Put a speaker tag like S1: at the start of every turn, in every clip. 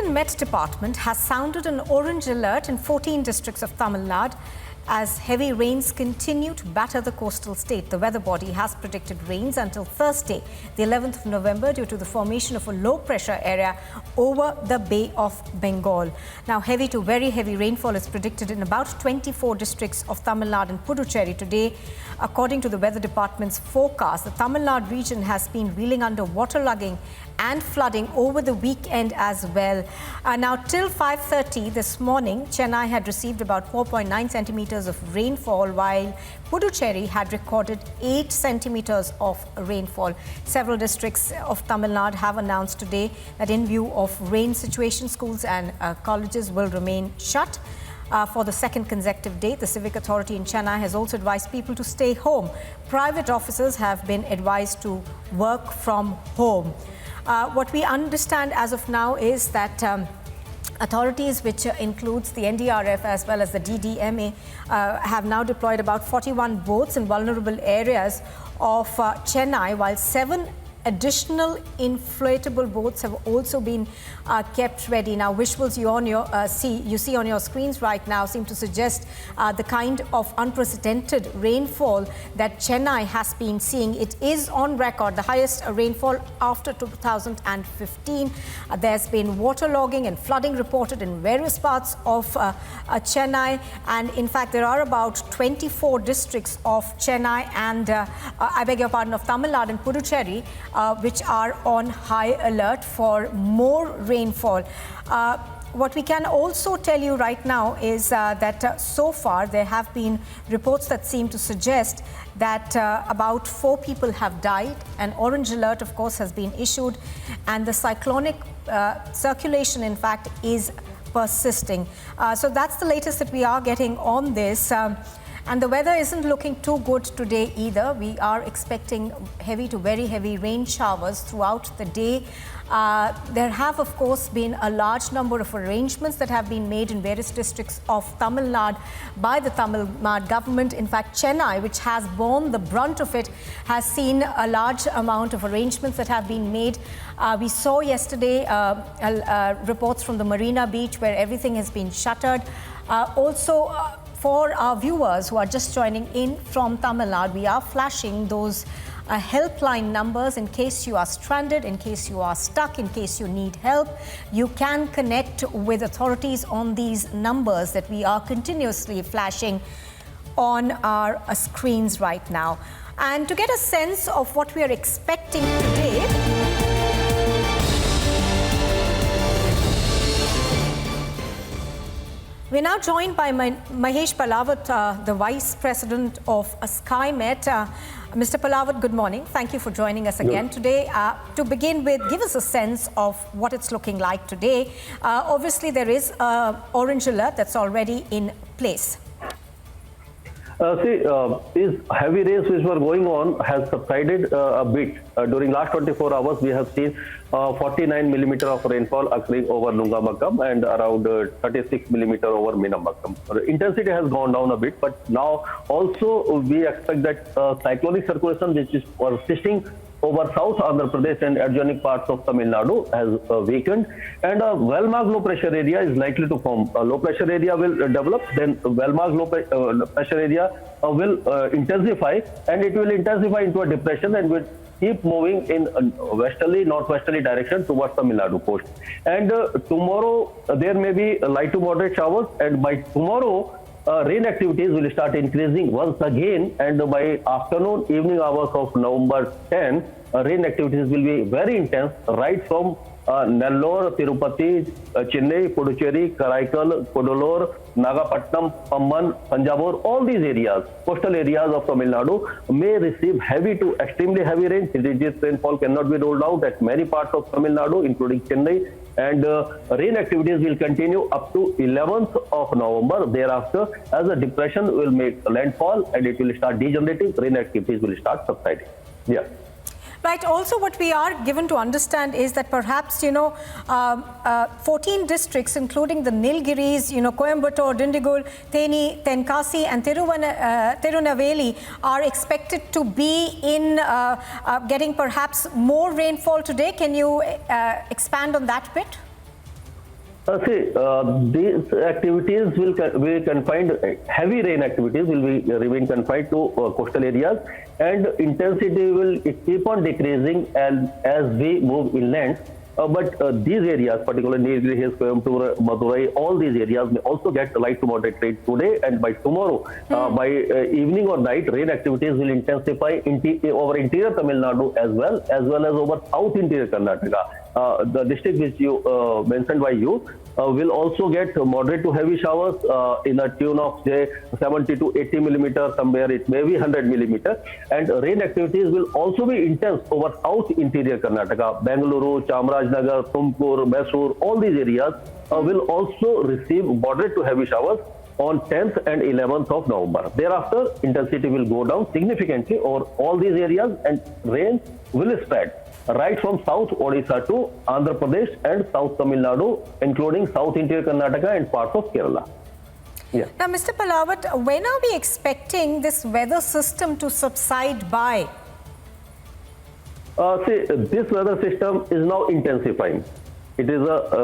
S1: Indian Met Department has sounded an orange alert in 14 districts of Tamil Nadu as heavy rains continue to batter the coastal state. The weather body has predicted rains until Thursday, the 11th of November, due to the formation of a low-pressure area over the Bay of Bengal. Now, heavy to very heavy rainfall is predicted in about 24 districts of Tamil Nadu and Puducherry today. According to the Weather Department's forecast, the Tamil Nadu region has been reeling under waterlogging and flooding over the weekend as well. Now, till 5:30 this morning, Chennai had received about 4.9 centimeters of rainfall, while Puducherry had recorded 8 centimeters of rainfall. Several districts of Tamil Nadu have announced today that in view of rain situation, schools and colleges will remain shut. For the second consecutive day, the Civic Authority in Chennai has also advised people to stay home. Private officers have been advised to work from home. What we understand as of now is that authorities, which includes the NDRF as well as the DDMA, have now deployed about 41 boats in vulnerable areas of Chennai, while 7 additional inflatable boats have also been kept ready. Now, visuals you see on your screens right now seem to suggest the kind of unprecedented rainfall that Chennai has been seeing. It is on record the highest rainfall after 2015. There's been waterlogging and flooding reported in various parts of Chennai, and in fact there are about 24 districts of Chennai and I beg your pardon, of Tamil Nadu and Puducherry, which are on high alert for more rainfall. What we can also tell you right now is that so far there have been reports that seem to suggest that about 4 people have died. An orange alert, of course, has been issued, and the cyclonic circulation, in fact, is persisting. So that's the latest that we are getting on this. And the weather isn't looking too good today either. We are expecting heavy to very heavy rain showers throughout the day. There have, of course, been a large number of arrangements that have been made in various districts of Tamil Nadu by the Tamil Nadu government. In fact, Chennai, which has borne the brunt of it, has seen a large amount of arrangements that have been made. We saw yesterday reports from the Marina Beach where everything has been shuttered. Also, for our viewers who are just joining in from Tamil Nadu, we are flashing those helpline numbers in case you are stranded, in case you are stuck, in case you need help. You can connect with authorities on these numbers that we are continuously flashing on our screens right now. And to get a sense of what we are expecting today, we're now joined by Mahesh Palawat, the Vice President of SkyMet. Mr. Palawat, good morning. Thank you for joining us again today. To begin with, give us a sense of what it's looking like today. Obviously, there is an orange alert that's already in place.
S2: These heavy rains which were going on has subsided a bit. During last 24 hours, we have seen 49 millimeter of rainfall occurring over Nungamakam and around 36 millimeter over Minamakam. Intensity has gone down a bit, but now also we expect that cyclonic circulation, which is persisting over South Andhra Pradesh and adjoining parts of Tamil Nadu, has weakened, and a well-marked low pressure area is likely to form. A low pressure area will develop, then well-marked low pressure area will intensify, and it will intensify into a depression and will keep moving in westerly, northwesterly direction towards Tamil Nadu coast. And tomorrow there may be light to moderate showers, and by tomorrow rain activities will start increasing once again, and by afternoon, evening hours of November 10, rain activities will be very intense, right from Nellore, Tirupati, Chennai, Puducherry, Karaikal, Kodolur, Nagapattinam, Pamban, Thanjavur, all these areas, coastal areas of Tamil Nadu, may receive heavy to extremely heavy rain. This rainfall cannot be rolled out at many parts of Tamil Nadu, including Chennai, and rain activities will continue up to 11th of November. Thereafter, as a depression will make landfall and it will start degenerating, rain activities will start subsiding. Yeah.
S1: Right. Also, what we are given to understand is that perhaps, 14 districts, including the Nilgiris, Coimbatore, Dindigul, Theni, Tenkasi, and Tirunelveli, are expected to be in getting perhaps more rainfall today. Can you expand on that bit?
S2: These activities will be confined, heavy rain activities will be remain confined to coastal areas, and intensity will keep on decreasing as we move inland. But these areas, particularly Nilgiri Hills, Coimbatore, Madurai, all these areas may also get light to moderate rain today, and by tomorrow, by evening or night, rain activities will intensify over interior Tamil Nadu as well as over south interior Karnataka. The district which you mentioned by you will also get moderate to heavy showers in a tune of say 70 to 80 millimeter, somewhere it may be 100 millimeter, and rain activities will also be intense over south interior Karnataka. Bengaluru, Chamarajnagar, Tumkur, Mysore, all these areas will also receive moderate to heavy showers on 10th and 11th of November. Thereafter, intensity will go down significantly over all these areas, and rain will spread right from South Odisha to Andhra Pradesh and South Tamil Nadu, including South Interior Karnataka and parts of Kerala. Yeah.
S1: Now, Mr. Palawat, when are we expecting this weather system to subside by?
S2: This weather system is now intensifying. It is a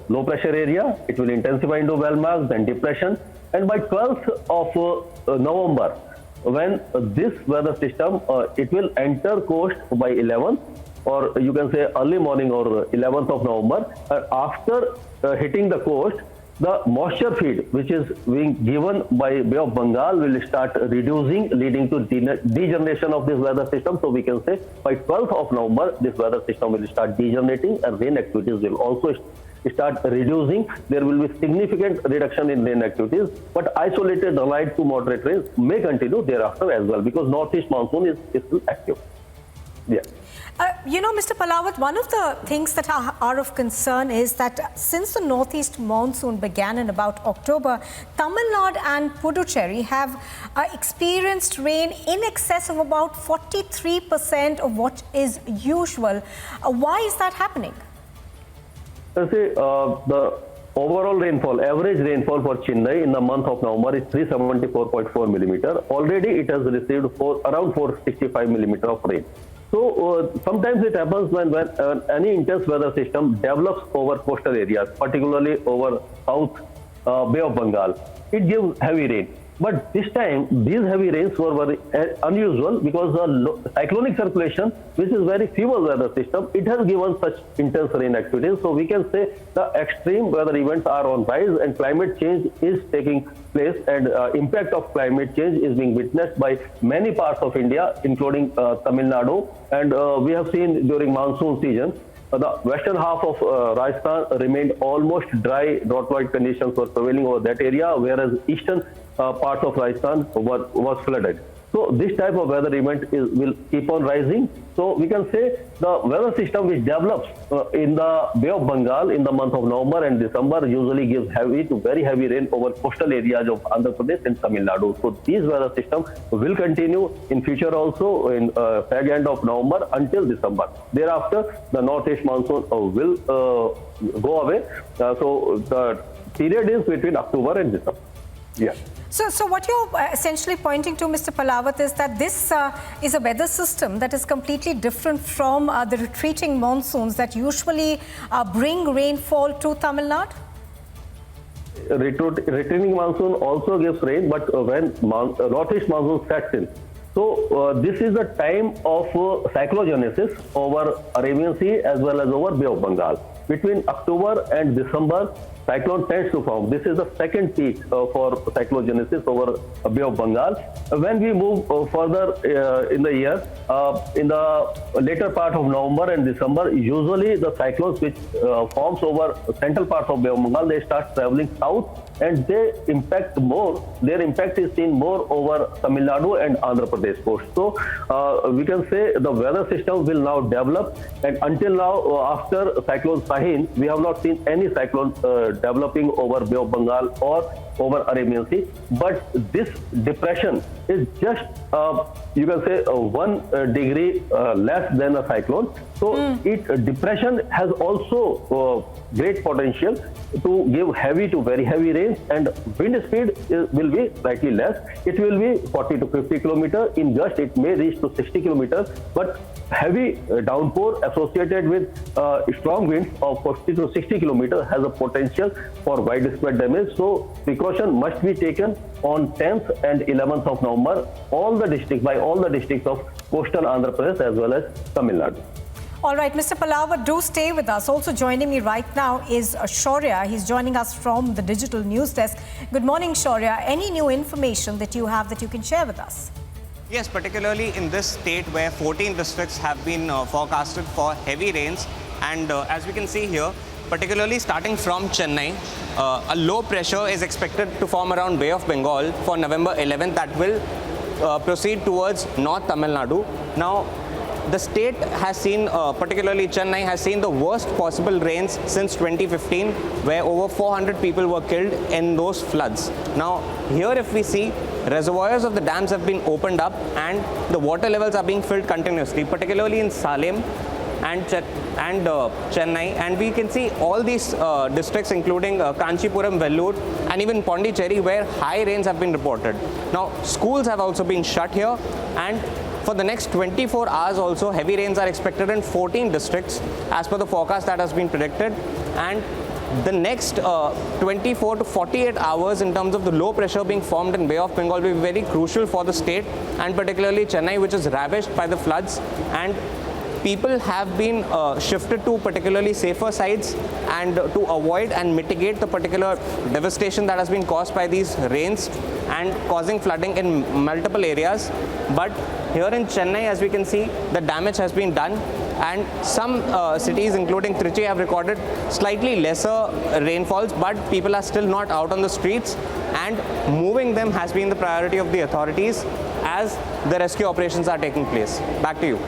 S2: low pressure area. It will intensify into well marks, then depression, and by 12th of November, when this weather system, it will enter coast by 11th, or you can say early morning or 11th of November. After hitting the coast, the moisture feed which is being given by Bay of Bengal will start reducing, leading to degeneration of this weather system. So we can say by 12th of November, this weather system will start degenerating, and rain activities will also start reducing. There will be significant reduction in rain activities, but isolated light to moderate rains may continue thereafter as well, because northeast monsoon is still active. Yeah.
S1: You know, Mr. Palawat, one of the things that are of concern is that since the northeast monsoon began in about October, Tamil Nadu and Puducherry have experienced rain in excess of about 43% of what is usual. Why is that happening?
S2: The overall rainfall, average rainfall for Chennai in the month of November is 374.4 millimeter. Already it has received around 465 millimeter of rain. So sometimes it happens when any intense weather system develops over coastal areas, particularly over South Bay of Bengal. It gives heavy rain. But this time, these heavy rains were very unusual, because the cyclonic circulation, which is very feeble weather system, it has given such intense rain activities. So we can say the extreme weather events are on rise, and climate change is taking place, and impact of climate change is being witnessed by many parts of India, including Tamil Nadu. And we have seen during monsoon season, the western half of Rajasthan remained almost dry, drought-like conditions were prevailing over that area, whereas eastern parts of Rajasthan was flooded. So this type of weather event will keep on rising. So we can say the weather system which develops in the Bay of Bengal in the month of November and December usually gives heavy to very heavy rain over coastal areas of Andhra Pradesh and Tamil Nadu. So these weather systems will continue in future also in fag end of November until December. Thereafter, the northeast monsoon will go away. So the period is between October and December. Yeah.
S1: So what you're essentially pointing to, Mr. Palawat, is that this is a weather system that is completely different from the retreating monsoons that usually bring rainfall to Tamil Nadu?
S2: Retreating monsoon also gives rain, but when northeast monsoon sets in, so this is a time of cyclogenesis over Arabian Sea as well as over Bay of Bengal. Between October and December, cyclone tends to form. This is the second peak for cyclogenesis over Bay of Bengal. When we move further in the year, in the later part of November and December, usually the cyclones which forms over central part of Bay of Bengal, they start traveling south, and they impact more. Their impact is seen more over Tamil Nadu and Andhra Pradesh coast. So we can say the weather system will now develop, and until now, after cyclone Sahin, we have not seen any cyclone developing over Bay of Bengal or over Arabian Sea. But this depression is just, you can say, 1 degree less than a cyclone. So depression has also great potential to give heavy to very heavy rains, and wind speed will be slightly less. It will be 40 to 50 kilometers. In gust, it may reach to 60 kilometers. But heavy downpour associated with strong winds of 40 to 60 kilometers has a potential for widespread damage. So precaution must be taken on 10th and 11th of November, all the districts of coastal Andhra Pradesh as well as Tamil Nadu.
S1: All right, Mr. Palava, do stay with us. Also joining me right now is Shaurya. He's joining us from the Digital News Desk. Good morning, Shaurya. Any new information that you have that you can share with us?
S3: Yes, particularly in this state where 14 districts have been forecasted for heavy rains. And as we can see here, particularly starting from Chennai, a low pressure is expected to form around Bay of Bengal for November 11th that will proceed towards North Tamil Nadu. Now, the state has seen, particularly Chennai, has seen the worst possible rains since 2015, where over 400 people were killed in those floods. Now, here if we see, reservoirs of the dams have been opened up and the water levels are being filled continuously, particularly in Salem and Chennai, and we can see all these districts including Kanchipuram, Vellore and even Pondicherry, where high rains have been reported. Now, schools have also been shut here, and for the next 24 hours also, heavy rains are expected in 14 districts as per the forecast that has been predicted. And the next 24 to 48 hours in terms of the low pressure being formed in Bay of Bengal will be very crucial for the state, and particularly Chennai, which is ravaged by the floods. And people have been shifted to particularly safer sites and to avoid and mitigate the particular devastation that has been caused by these rains and causing flooding in multiple areas. But here in Chennai, as we can see, the damage has been done, and some cities including Trichy have recorded slightly lesser rainfalls, but people are still not out on the streets, and moving them has been the priority of the authorities as the rescue operations are taking place. Back to you.